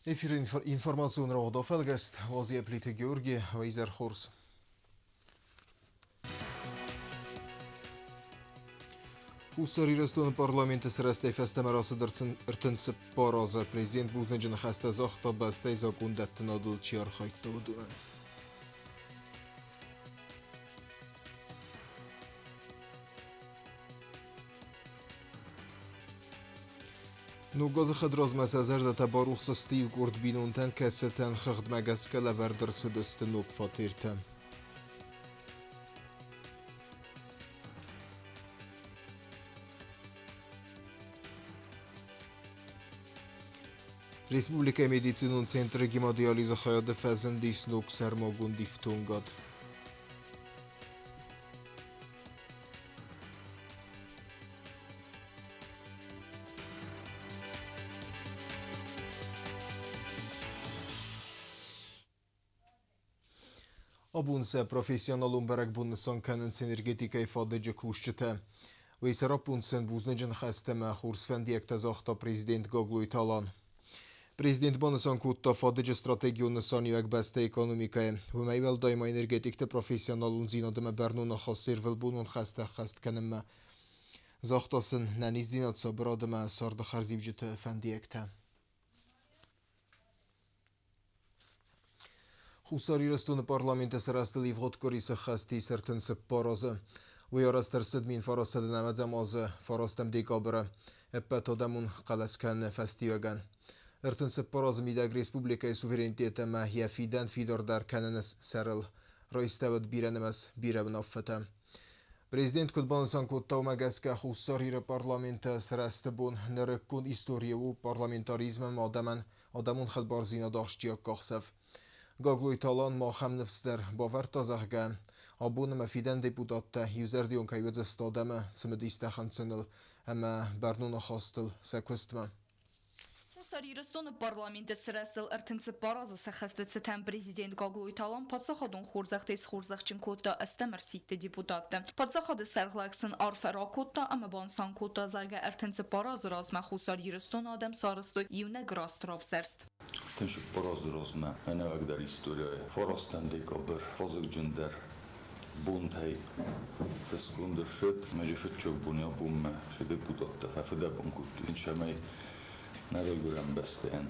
Efir informatsioon Raudo Felgest, Asia Plite Georgi, Weiser Hors. Huszarirazton parlamenti szerezte fesztemerası dırtınsı paraza prezident buznecin xəstə zaxta bəstə zakundətin adıl çiyar xaytda udunən. Nugazı xidraz məsəzərdə təbaruxsa Steve Gordbinuntan kəsətən xıqd məgəskələ vərdırsı dəstə nuk fatirtən. Respublika Medicinun Centri Gemodializı xayadı fəzən disnuk sərmogun diftungad. Abunse profesyonalun bərək bunnisan kənins energetikay fadıcı kuşçıtə. Ve ise rapunsen buznecin xəstə məxurs fəndiyək təzaxta prezident Gogluy talan. Prezident bunnisan kutta fadıcı strategiyonu saniyək bəstə ekonomikaya. Ve meyvel daima energetikte profesyonalun zinadımə bərnuna xasirvel bunun xəstə kənimə. Zaxtasın nəniz dinatsa bıradımə sardı xərzivcütə fəndiyəkdə. Huszarirazton parlamenti szerezte livhodkorisze xəsti sərtınsı parazı. Ve yarastırsid min farasıdı nəmədzəm azı farastım dekabırı. Eppət adamın qaləskən fəstivəgən. Ərtınsı parazı midəg Respublikaya suverenitete məhiyyəfidən fidardar kənəniz səril. Raistavət birənəməz birəvin affətə. Prezident kutbanısan kuttav məgəskə huszarire parlamenti szerezte bun nərəkkun istoriyavu parlamentarizmən adamın xəlbarzina daxşçiyak qaxsəv. Gagluy talan ma xam nefsder باور تازخگن آبون مفیدن deputatta yüzerdiyon kayvedzə stadəmə sımıdistə xantsınıl əmə bərnuna xastıl səkvistmə. Huszarirazton parlamenti sırasıl ərtınsı parazı səxəstəsi təm prezident Gagluy talan patsaxadın xurzaxtayız xurzaxçın kodda əstəmər sitti deputatdı. Patsaxadı sərxlaksın arfəra kodda əmə bansan kodda zərgə ərtınsı parazı razmə Huszarirazton adam sarıstı yivnə qrastrov zərst. Tensük parazı razmə ənəvəqdər istoriyaya. Farastan dekabır, fazıq cündər, buntay, fıskundur şıt, məcəfət çox bunya bunmə, deputatda, fəfidə bun kutdu. İnşəməy nərə görən bəstəyən,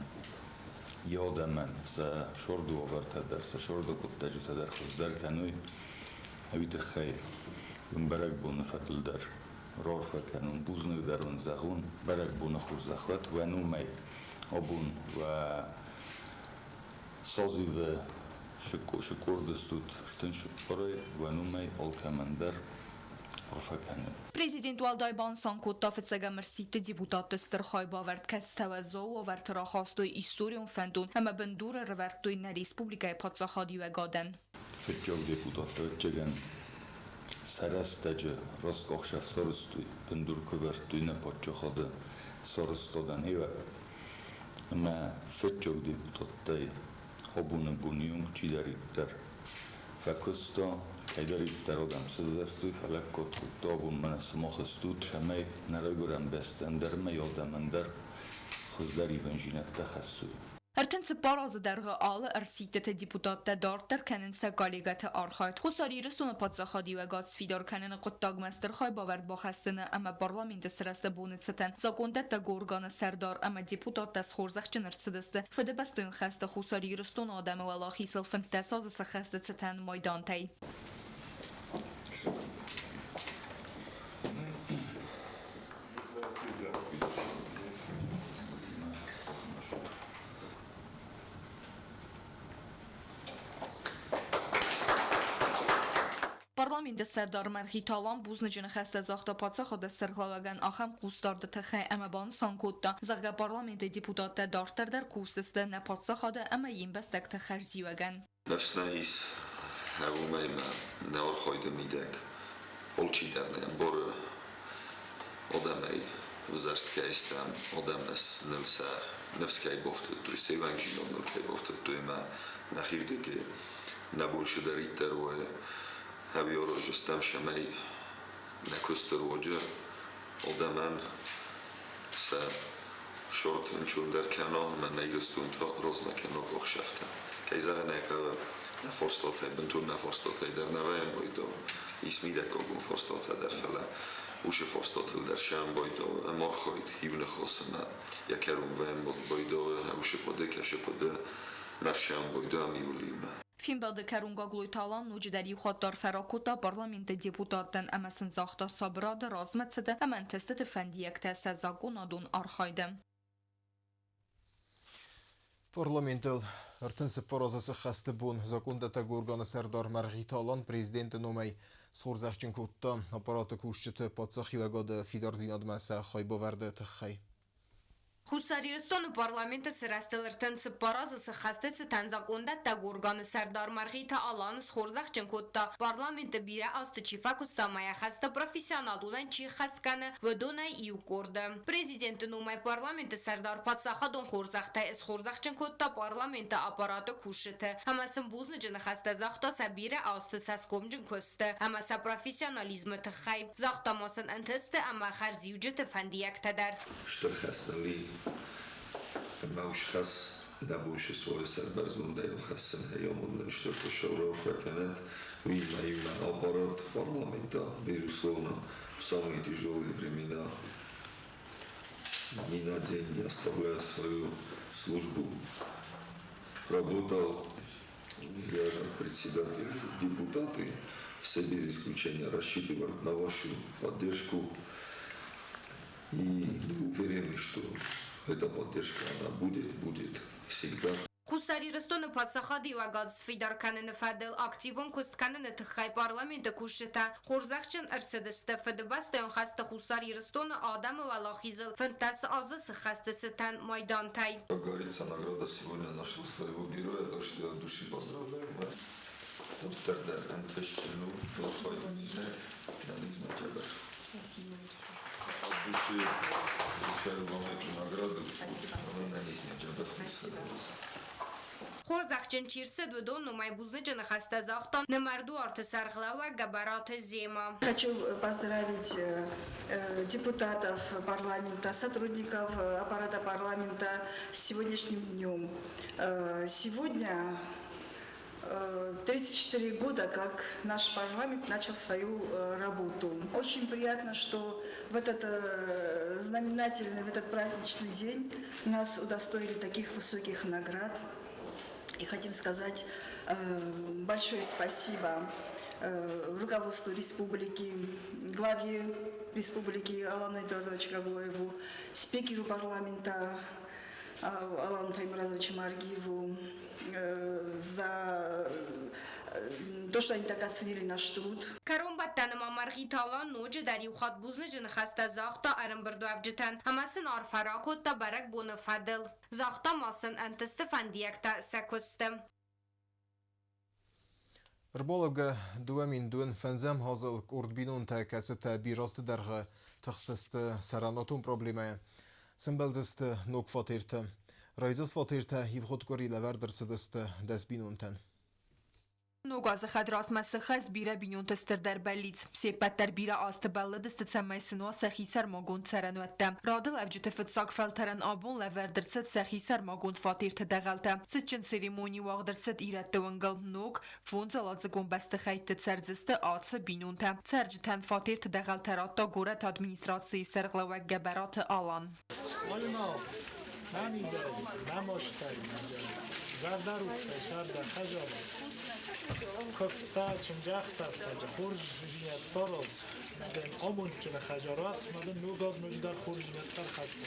yadəmən, sə şordu avərtədər, sə şordu kuttəcütədər, xüzdərkənuy, əvitə xeyr, bərək bunu fətildər, rarfəkənun, buznıqdərun zəğun, bərək bunu xurzaxvət və numəy, abun və sazı və şükordüstüt ştın şükparı və numəy alkəməndər rafəkəni. Prezident Valday Sankotda fetsəgəmər sitti deputatı stırxay bavərd kətstəvəzov və vərtəra xastoy istoriyon fəndun həmə bəndurə rəvərtdoy nə Respublikaya patsaxadi və qadən. Fətcəv deputatı ötçəgən sərəstəcə rastqaxşəf sarıstoy bəndur kövərtdoy nə patsaxadı sarıstodan evə. Əmə fətcəv deputatı abunə buniyum çidərikdər. Fəkusta kaydarikdər adamsız əstüy fələk kotrukda abun mənə smaxıstut şəməy nərə görən bəstəndər mə yadəməndər xüzdər evənjinətdə xəssüy. Ərtınsı parazı dərğə alı ərsiyətə deputatda dardər kəninsə qaligətə arxayt. Huszarirazton patsaxadi və qatsfidar kənini quttaqməstər xay bavərd baxəstini əmə parlamenti sırasında bunitsətən. Zakondətdə qorqanı sərdar əmə deputatda sxorzaxçın ırtsıdısdı. Fədə bəstöyün xəstə Huszarirazton adamı və laxisıl fəntə sazısı xəstə çətən maydantay. Parlamenti sərdar mərxi talan buznıcını xəstə zaxta patsaxada sırğlavəgən axam qustardı təxə əməbanı sankotda. Zəqə parlamenti deputatda dartərdər qusistə nə patsaxada əmə yinbəstəkdə xərzivəgən. Nəfsnəyis həvuməyimə nə orxoydı midək. Olçi dərnəyəm boru odəməy vzərstəkəyistəm odəmnəs nılsə nefskəy boftıdduy, sevənginon nılkəy boftıdduy mə nəxirdəki nəbulşu dərikdər və Həviyor ojistəm şəməy nə köstər oca, o da mən sə short înciun der kano men neirstund rozmekano gochshafta keizer neka na forstot bentun na forstot der navem boydo ismide kogun forstot der fela uše forstot der sham boydo morkhoid hibne khosna yakerum vem boydo uše podek ashe pode na sham boydo amiulim Финбелде Керунгоглуй талан нуҷдари хотдар фаракута парламенти депутаттан амасын захта сабрада разматсада амантестет фандиякта сазагунадун архайда. Парламентел артынсы порозасы хасты бун закондата горганы Сардар Марғиталан президенті номай сорзақчын кутта аппараты кушчыты патсахи вагады Фидарзин адмаса хайбоварды тықхай. Хусариристон парламента сырастылыртын паразысы хастыцы танзаконда тагурганы Сардар Марғита аланы схорзақчын кутта парламента бире асты чифа кустамая хаста профессионалунан чи хастканы вдонай июкорды. Президенті номай парламента Сардар патсахадон хорзақта эс хорзақчын кутта парламента аппараты кушыты. Амасын бузны жыны хаста зақта сабире асты саскомжын көсті. Амаса профессионализмы тықхай. Зақтамасын антысты ама харзиуджеті фандияктадар. Мауshkhas набуше свой Сардар Зундаев хассан ямон что пошел факанат вильна аппарат парламента безусловно в самые тяжелые времена ни на день не оставляя свою службу работал я председатель депутаты все без исключения рассчитывают на вашу поддержку и мы уверены, что эта поддержка она будет всегда. Хусариристон патсахади вагад сфидар канен фадел активон куст канен тхай парламента кушета хорзахчен арцедесте федбастен хаста Хусариристон адам валахизл фантас азыс хастецтан майдантай. Как говорится, награда сегодня нашла своего героя, так что от души поздравляем. Вот тогда антештину не тебя. От души встречаю вам эту награду. Хорзахчен чирсе двудон номай бузнычен хаста захтан намарду арты сарглава габараты зема. Хочу поздравить депутатов парламента, сотрудников аппарата парламента с сегодняшним днем. Сегодня 34 года, как наш парламент начал свою работу. Очень приятно, что в этот знаменательный, в этот праздничный день нас удостоили таких высоких наград. И хотим сказать большое спасибо руководству республики, главе республики Алану Эдуардовичу Гаглоеву, спикеру парламента Алану Таймуразовичу Маргиеву, за то, что они так оценили наш труд. Каромбаттанама Марғиталан ножи дари ухат бузны жын хаста захта арымбырду авджитан. Амасын арфаракотта барак буны фадыл. Захта масын антысты фандиякта сәкөсті. Рболовга дуамин дуэн фэнзэм хазыл курдбинун тәкәсіті бирасты дәргі тықстысты саранотун проблемая. Сымбелдісті нок фатирті. Райзыз фатирті евхоткори ләвәрдірсідісті дәсбинунтен. Ногазы хадрас масыхаз бира бинюнтыстыр дәрбәлиц. Сепәттәр бира асты бәллідісті цәмәйсінуа сәхисар магун цәрәнуәтті. Радыл әвджіті фытсак фәлтәрін абун ләвәрдірсід сәхисар магун фатирті дәғалты. Сітчін церемони вағдырсід иретті выңгыл ног, фунз аладзығын бәсті қайтты цәрзісті атсы бинюнты. Цәржітән фатирті дәғалтәратта горет администрации сәрғләуәк гәбәраты алан. كفتا چنجاخ سفتا خورج جنیت فروز دن آمون چن خجارات مدن نوگاز نوجدار خورج جنیت فر خسته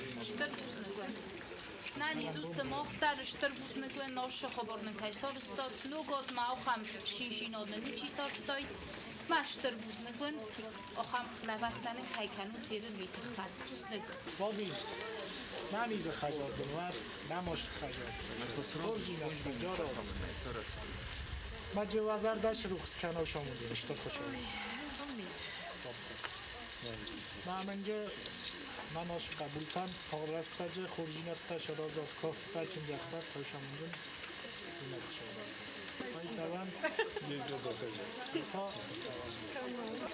نانی دوست مختار اشتر بوس نکوه ناش خبرن کایسار استاد نوگاز ما آخام شیشی نادنی چی سار استاد ماشتر بوس نکوه آخام لبختن کایکنو تیرن بیت خد بوس نکوه بابی نانیز خجار دنوار نماش خجار خورج جنیت خجار است ما جوازار داشت روخس کنار شامونده اشتر خوشم ما منجا مناش قبول کن پارسته جه خورجینت تا شرازات کافت تا چند جخصت تا شامونده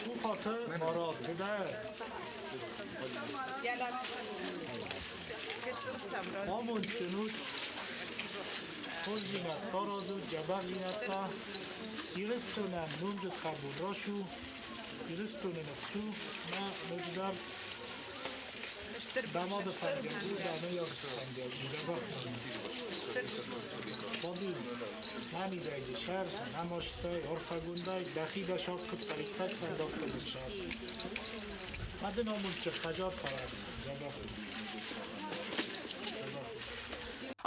تو خاطر مراد بده آمون جنود خورجینت تارازو جبغینت تا یرستونن نونجد خربون راشو یرستونن افسو نه نجدر داماد فنگل بود دامه یا فنگل جبغ بادی نمی دایجی شهر نماشتای ارخگوندای دخی داشت کت طریقت فنداخته بشد مدن آمون چه خجار فرار جبغ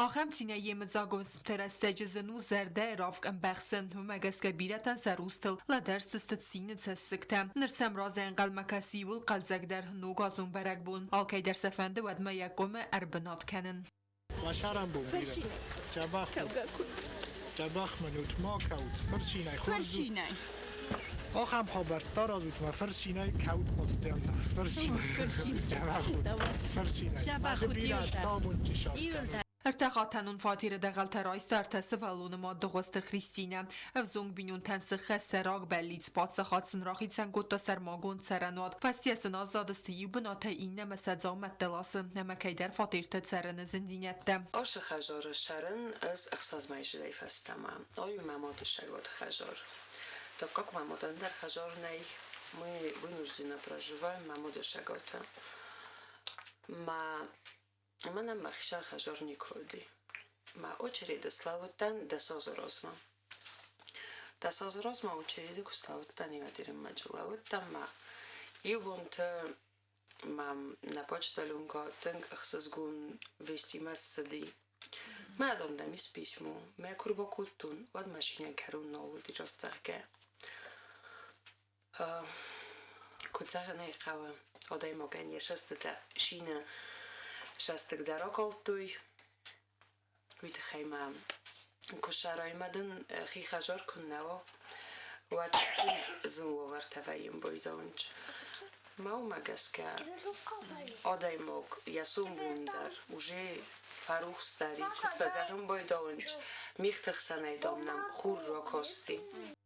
Ախեմ ցինեյի մծագոս թերաստեջզնու զերդե ռավկ ըմբախսն հումագասկա բիրատան սարուստլ լադերստը ցինը ցսկտա նրսամ ռոզեն qalmakasiul qalzagdar նուգազուն բարակբուն ալկայդեր սեֆենդը վադմա յակոմը արբնոտ կանն وشرم بوم جبخ منوت ما كوت فرشيناي فرشيناي آخم خبر دار از اوت ما فرشيناي كوت مستم فرشيناي جبخ بیر از تامون چشاد ارتقاطنون فاتیره دقل ترایست ارتسه ولون ما دغست خریستینه افزونگ بینون تنسخه سراغ بلیت پاتس خاتسن راخیتسن گوتا سرماگون سرنواد فستیسن آزادستی بناته اینه مسدزامت دلاسن نمکی در فاتیرت سرن زندینت ده آش خجار شرن از اخصاص مایش دی فستمم آیو مماد شگات خجار تا как ممادن در خجار نی ми вынужденно проживаем мамода шагата منم مخشان خجار نیکودی ما очередь славутан дасозорозма дасозорозма очередь куславутан ивадирим маджлавутан ма ивонт мам на почталунга тенг ахсазгун вестимассади ما دادم میس پیشمو ما کربا کتون واد ماشین کرون نودی راستگه کتزه نیقوام آدای مگنی شسته تا شینه شستگ در آکال توی وید خیمه کشارای مدن خی خجار کن نوا واد زن ورتفایم بایدانج ما مگس که آدای مگ یاسون بوندر وجه فروخ ستاری کت بزرگم بایدانج میخت خسنای دامنم خور را کاستی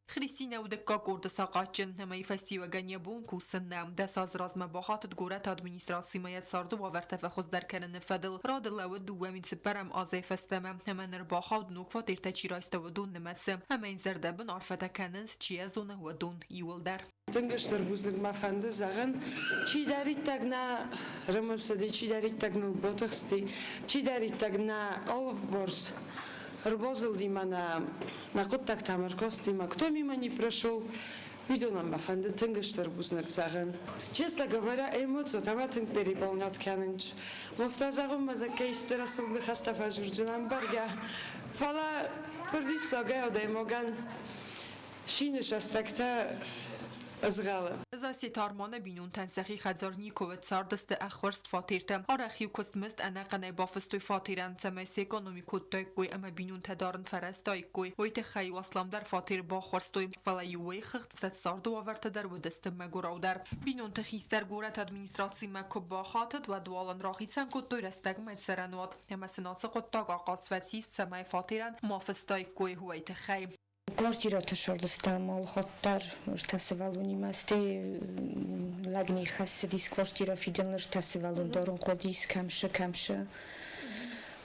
خریستینه و دکا گرد ساقاتچن همه فستیوگانی بون کوسنم دساز رازم باهات دگورت ادمینستراسی مایت ساردو و ورتفه خوز در کنن فدل راد لود دوامین سپرم آزای فستمم همه نرباخاد نوکفات ارتچی رایسته و دون نمتسم همه این زرده بن عرفته کننز چیه زونه و دون ایول در دنگشتر بوزنگ مفنده زغن چی دارید تگ نه رمسدی چی دارید تگ نه باتخستی چی دارید تگ نه آل ورس ربازل на кот так тамаркостим, а кто мимо не прошел, видел нам бафанды тынгыштыр бузнак загын. Честно говоря, эмоцию таматынг переполнят кянынч. Муфтазагым мада кейстер асулды хастафа журджинам барга. Фала фырди сага одаймоган шиныш астакта ازغاله زاسی تارمان بینون تنسخی خزار نیکوت ساردست اخورست فاتیرتم آرخیو کست مست انا قنای بافستوی فاتیرن سمسی اکونومی کتای کوی اما بینون تدارن فرستای کوی ویت خی واسلام در فاتیر با خورستوی فلایوی خخت ست ساردو آورت در و دست مگوراو در بینون تخیستر گورت ادمینستراسی مکو با خاطد و دوالن راخیتسن کتوی رستگ مد سرنواد اما سناس قطاق آقاس فتیست سمای فاتیرن مافستای کوی هویت خی Квартирата шордастам алхоттар тасевалуни масте лагни хасдис квартира фиделнер тасевалун дорун кодис камша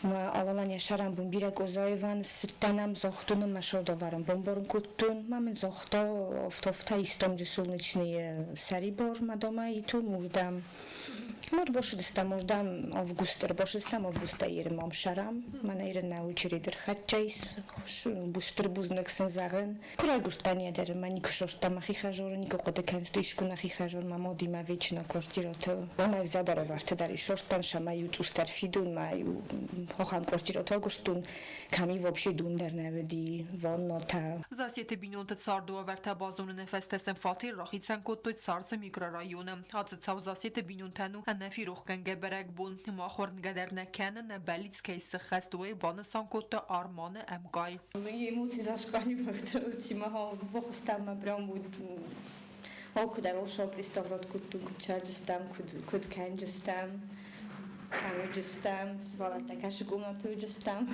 ма аваланя шарам бун бирак озаеван ситанам зохтунум машодоварам бомборун куттун мамин зохто офтофта истом жусулничные сарибор мадома и ту мурдам мор бошдастам мурдам августер бошдастам августа ирмам шарам мана ирна учредер хатчайс буштр бузнак сензагын курагустания дер мани кшошта махи хажор нико кодекансту ишкуна хи хажор мамоди ма вечна квартирата мама задаро варте дари шоштан шамаю тустар фидун маю хохам квартирата гуштун ками вообще дундер наведи ваннота زاسیت بینون تصاردو آورت بازون نفستسن فاتیر راخیتسن کتوی تصارس میکرارایونم حادث تاو زاسیت بینون تنو هنفی روخ کنگه برک بون ما خورد قدر نکنن نبلیت کیس خستوی بانسان کتو آرمان امگای емоции зашкали в ма бохостам прям بود او куда ошо пристав род кут чарджстам кут канджстам Tam zvala takáže gumnatu tam.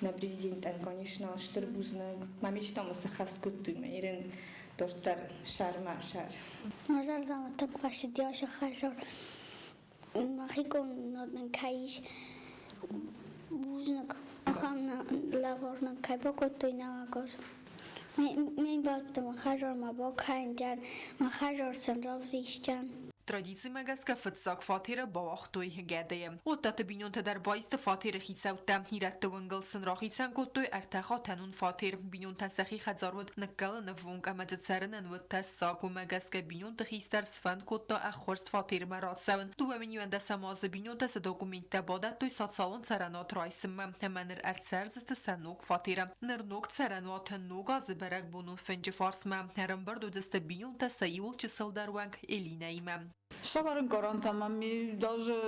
Na prezidentán konečná štrbuznak. Mám ešte tomu sa chastku tu jeden dostar šarma šar. Mazar dama tak vaše diaša chajor. Machikom nodnen kaiš buznak. Acham na lavornak kaj pokotuj na magos. Min baltam chajor ma bokhain jan ma chajor sem ravzishjan. Tradiții megaska fıtsak fatire bağıxtoy gedeye. Otta binyon der bayist fatire xisauta hirette wengel sınraxitsan kotoy ertaxa tenun fatir binyon tasaxi xazarwad nakal navung amadzet serenen wad tasaku megaska binyon taxister sfand kotta axorst fatir marat saven. Duemini wende samaz binyon tas dokumenta badat toy sat salon serenat raism hemenir ertserzist senok fatire. Nernok serenat nog az berek bunu fenci farsma. Heran bardo deste binyon tasayul çisal derwang elineyme. Շավարն կորանտամ ամի դաժը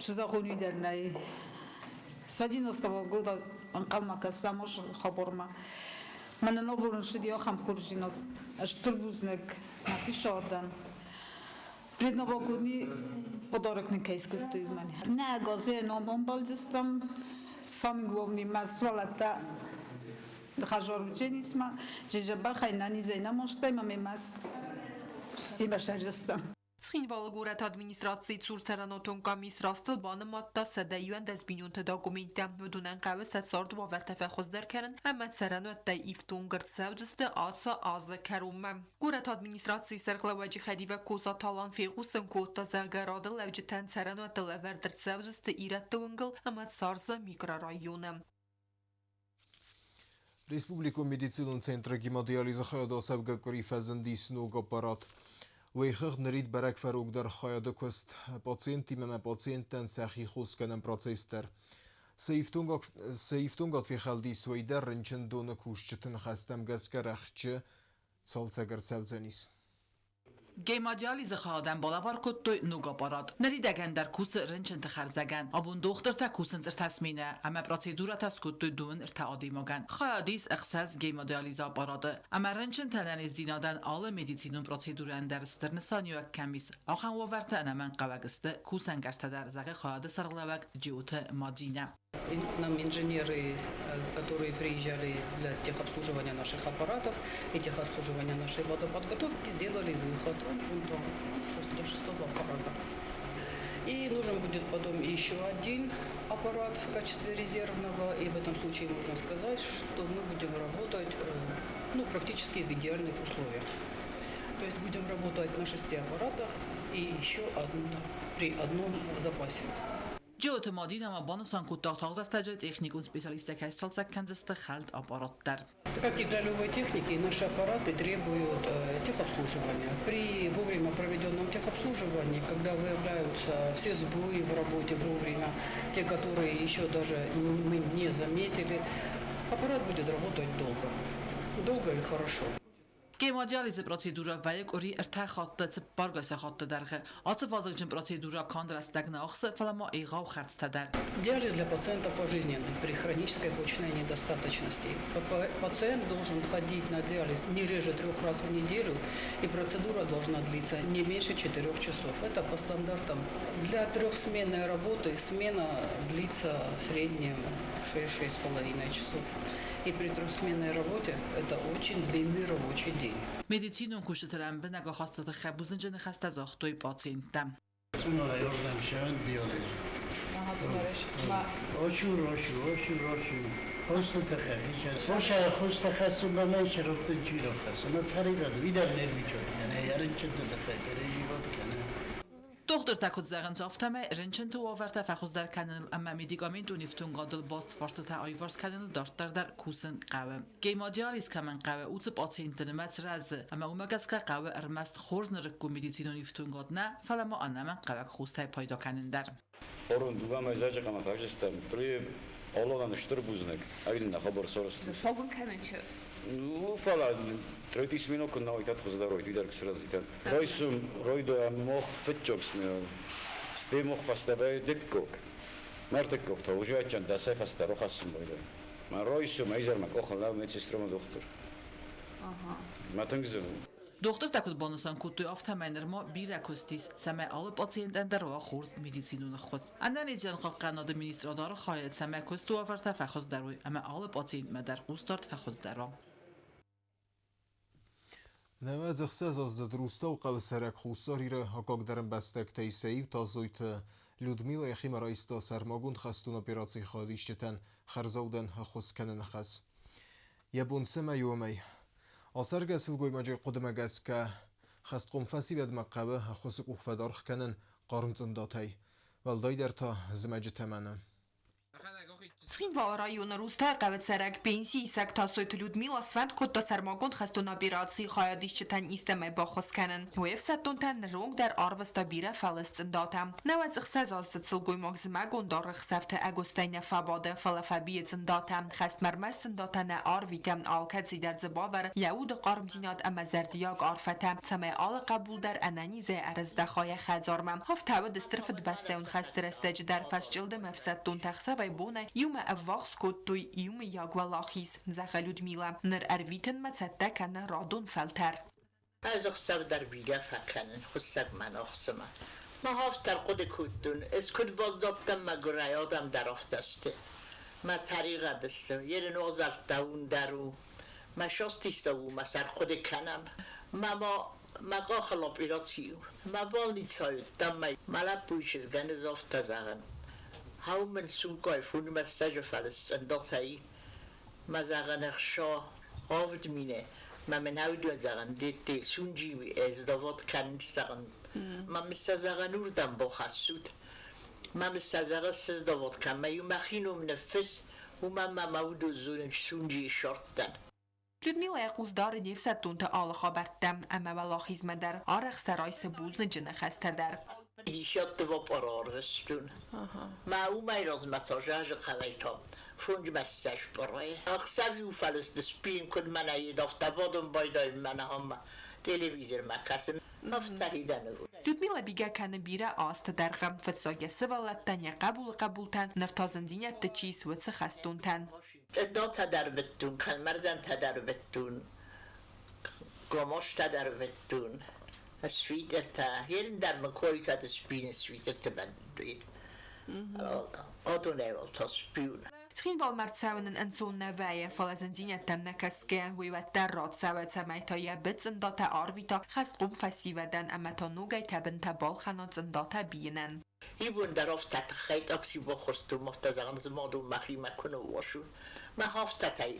շզախունի դերնայի Սադին ոստավա գոդա անկալմակա սամոշ խաբորմա Մանը նոբորն շդի ոխամ խուրժինոտ աշտրբուզնեք նապի շարդան Պրեդնավագունի պոդարակնի կայս կուտույ մանի Նա գազի նոմոն բալջստամ Սամինգլովնի մասվալատա Խաժարուչեն իսմա Ջեջաբա խայնանի զայնա մոշտայ մամի մաս Sxinvalgurat administracji Curceranotun kamis rastıl banı matta sedeyüen dezbinyonte dokumenta müdunen qavı setsard va vertefexoz derkenin emmet seranötte iftun gırt sevciste atsa azı kerumme. Gurat administracji serqlavacı xedive koza talan feğusin kotta zergaradı levciten seranötte leverdirt sevciste irette ungıl emmet sarzı mikrorayonu. Respubliku Medicinun Centra Gemodialize Xayada Sabga Korifazindi Snog Apparat. ويخغ نريد برك فروق در خياده كست پاتسينتي مما پاتسينتن سخي خوز کنن پروسيستر سيفتونغات في خالدي سويدر رنچن دون کوشچتن خستم گسکر اخچه سال سگر سبزنیس Gemodialize xadan balavar kuttoy nuga parat. Neri degen der kus rinchen txarzagan. Abun doktor ta kusen zer tasmine, ama procedura tas kuttoy dun irtaadi magan. Xayadis اخساس gemodialize aparadı. Ama rinchen tananiz dinadan alle medizinun proceduran der sternsanyo kamis. Axan waverte anaman qavagiste kusen gerstadar zage xayade sarglavak jiute madina. Нам инженеры, которые приезжали для техобслуживания наших аппаратов и техобслуживания нашей водоподготовки, сделали выход до 6-го аппарата. И нужен будет потом еще один аппарат в качестве резервного. И в этом случае можно сказать, что мы будем работать практически в идеальных условиях. То есть будем работать на 6 аппаратах и еще при одном в запасе. جوت مادین ما بانسان کوتاه استجد техникум специалиста кайсалса канзаста халт аппараттар. Как и для любой техники, наши аппараты требуют техобслуживания. При вовремя проведенном техобслуживании, когда выявляются все сбои в работе вовремя, те, которые еще даже мы не заметили, аппарат будет работать долго. Долго и хорошо. Gemodialize procedura vayek ori irtaxatda bargasa xatda dargı. Atı vazıqcın procedura kontrastagna axsı falama iğav xartstadar. Диализ для пациента пожизненный при хронической почечной недостаточности. Пациент должен ходить на диализ не реже 3 раз в неделю, и процедура должна длиться не меньше 4 часов. Это по стандартам. Для трехсменной работы смена длится в среднем 6-6,5 часов. И при трехсменной работе это очень длинный рабочий день. Медицинун кушетелен به نگاه خاصت خبوزن جن خست از اختوی پاتسینتم. Tunora yordam şan diyalez. Aha, tunaraş. Ma. Oşu. Hosta takhis. Hosta khas bana şeroftan çiro khas. Ona tariqa vidar nervi çor. Yani yarın çıktı da rejivat kana. Doktor takut zagen zaftame rinchen to averte fachos der kanal amma medikament und iftun gadel bast farste ta ayvars kanal dartar der kusen qawe. Gemodialis kamen qawe ut patienten matraz amma umagaska qawe ermast khorzner ku medicinon iftun gadna falama anama qawe khostay payda kanender. Orun dugama zaje qama fajistam priv Olodan штырбузник, авилна хабар сорст. Фогун каменче. Фала 30 минут на ойт хоздарой, видар сразу тан. Ройсум, ройдо мох фетчокс ме. Стемох фастабай деккок. Мартекков то уже ачан да сай фастаро хасм бойда. Ма ройсум айзар мак охлав медсестрома доктор. Ага. Матангзем. Doktor takut bonusan kutu aftamainerma birakustis seme alı pasiyenten derva xurz medisinun xuz. Annen izyan qanad ministradar xayet seme kustu avar tafxuz daroy ama alı pasiyent medar qustart tafxuz daram. Nevazıqsaz az drusta u qavsaraq xusarira haqaqdarin bastak taysayi tazuyt Людмила Яхима раиста сармагун хастун операции хадишчтан харзаудан хусканан хас. Ябун сама йомай. Асарга силгой маҗи qudmagaska хаст qumfasi ved maqaba хусук ухфадар хканан qarmtsındatay. Valday derta zmaji tamana. Цхинвал района Руста Qavetsarag пенсии сектасойт Людмила Свент котта сармагон хастун операции хаядишчтан истеме бахосканан. Уев саттунтан рунг дар арваста бира фалстындата. Навацхсаз азцылгой магзмагон дарх сафта агостайна фабада фалафабиецындата. Хаст мармасындата на арвитам алкадзи дар забавар яуд qarmzinat amazardiyag arfata. Same al qabul dar ananize arazda khaya khazarmam. Hafta distrfd basteun khasтрестеж дар фасчилда мafsattun taxsavay bone Юма аввахс коттуй юма ягвалахис заха Людмила нер арвитен мацатта кана радон фалтар. از اخسر در بیگه فکنن خودسک من اخسمه ما هفتر قد کدون از کد باز دابتم ما گرایادم در افتسته ما طریقه دسته یه نوزر دون درو ما شاستیسته و ما سر خود کنم ما قاخل اپیراتیو ما بال نیتسایود دم ما لب بویشز گنه زافته زغن هاو من سونکای فونی مساج فلسطنداتایی ما زغن اخشا آفد مینه ما من هاو دو زغن دیتی سونجی از داوات کنی زغن ما مثل زغن اردم با خسود ما مثل زغن سز داوات کن ما یو مخینو منفس و ما مودو زورن سونجی شارتن Людмила яқуздор невсаттунта алха бартам ама валахизма дар арах сарай сабулны жина хастадар. دیشات دو پرارستون ما او میراز متاجه قویتا فونج مستش برای اخسوی و فلسط سپین کن من ای دافته بادم بایدای من هم تلویزر مکسم نفتهیدن بود Людмила бига кана бира аст даргам фатсоге савалаттан я قبولتن نرتازندینت تچیس و خستونتن دا تدر بتون کلمرزن تدر بتون گماش تدر بتون سویدرتا هرین در مکوی تا سپین سویدرتا بندید آدونه ول تا سپیون Tschin wal mar tsauen en so navaye falazendine temne kaske we wat der rat savet samay ta ye bitsen data arvita khast qum fasivadan amata nugay taben ta bal khanat data bienen Ibun darauf tat khayt aksi bokhorstu muhtazan zmadu mahi makunu washu ma haftatay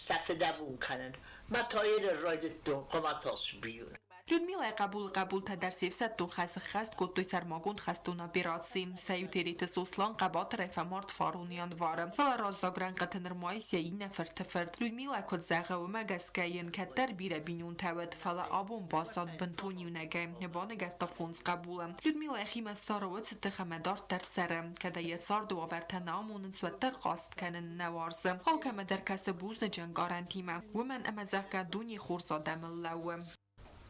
safedabun kanen ma tayir raydetun qamatas biun Людмила قبول در سیفست خست کتوی سرماگون خستون اپیراتسیم سیوتریت سوسلان قبات رفمارد فارونیان وارم فلا رازاگران قطنر مایس یه نفر تفرد Людмила کت زغه و مگسکین کتر بیره بینون تود فلا آبون باستاد بنتونیو نگه نبانگت تا فونز قبولم Людмила اخیم ساروت ستخمدار در سرم کده یه سار دو آورت نامونن سوتر قاست کنن نوارزم حاکم در کس بوز جنگارنتیمه و من امزاقه دونی خورزادم اللوم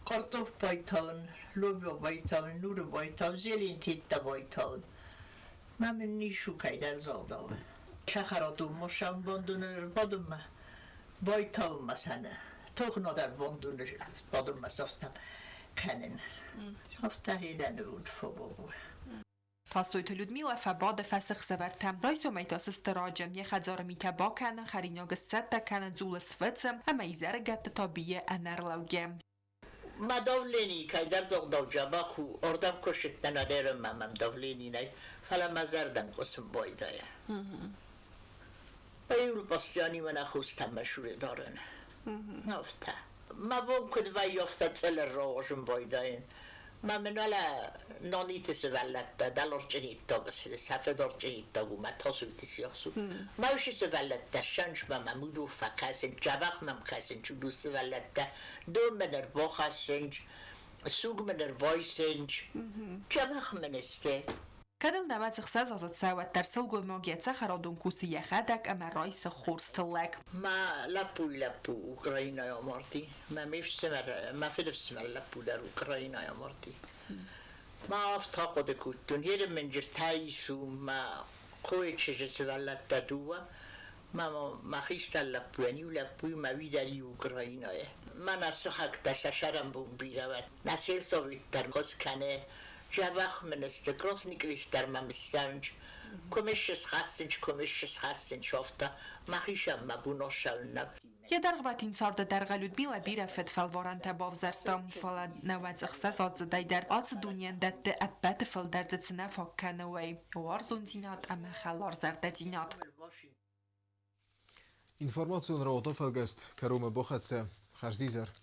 Kartof baytağın, lobya baytağın, nuru baytağın, zelin titta baytağın. Məmin nişu kayda zaldağı. Şəxaradum, moşam bondunur, badımma. Baytağın masana. Toğnadar bondunur, badımma saftam. Kənin. Safta hiləni udfa babu. تاسویت لودمیلا فباد فسخ سورتم رایسو میتاس استراجم یه خزار میتا باکن خریناگ ست تکن زول سفتم اما ایزر گت تابیه انرلوگم ما دولینی که در زغ دو جبا خو اردم کشت ندارم ممم دولینی نی فلا مزردم قسم بایده بایول باستیانی من خوستم مشهور دارن نفته ما بون کد وی یافته تل راوشم بایده ما منالا نانیت سوالت دلار جنید تا بسید صفحه دار جنید تا گو ما تاسویت سیاخسو ما وشی سوالت دا شنش ما ممودو فکسین جبخ مم کسین چو دو سوالت دا دو منر باخسین سوگ منر بایسین جبخ منسته کدل نماز خساز آزاد سواد در سلگو ماگیت سخرادون کوسی یخدک اما رایس خورستلک ما لپو اوکراینای آمارتی ما میفستمر ما فدرستمر لپو در اوکراینای آمارتی ما افتا قد کتون هیر منجر تایسو ما کوی چشس ولد دادوه ماما مخیست لپوانی و لپوی موی داری اوکراینای من از سخک تششرم بون بیرود نسیل سویت در گز کنه جوخ من استکراس نیکریست در ممستنج کمشش خستن شافتا مخیشم مبوناشل نب Jedärgvatin saarda därgälyt millä birefet felvaranta bavzärstam fala nävätsäksä saatsadaider atsadunjendätte äppäte felderdzetsänä fakkanaway warzunzinat ämä xallarзардадинат. Информацион раотофелгест, Каруме Бохатсе, Харзизер.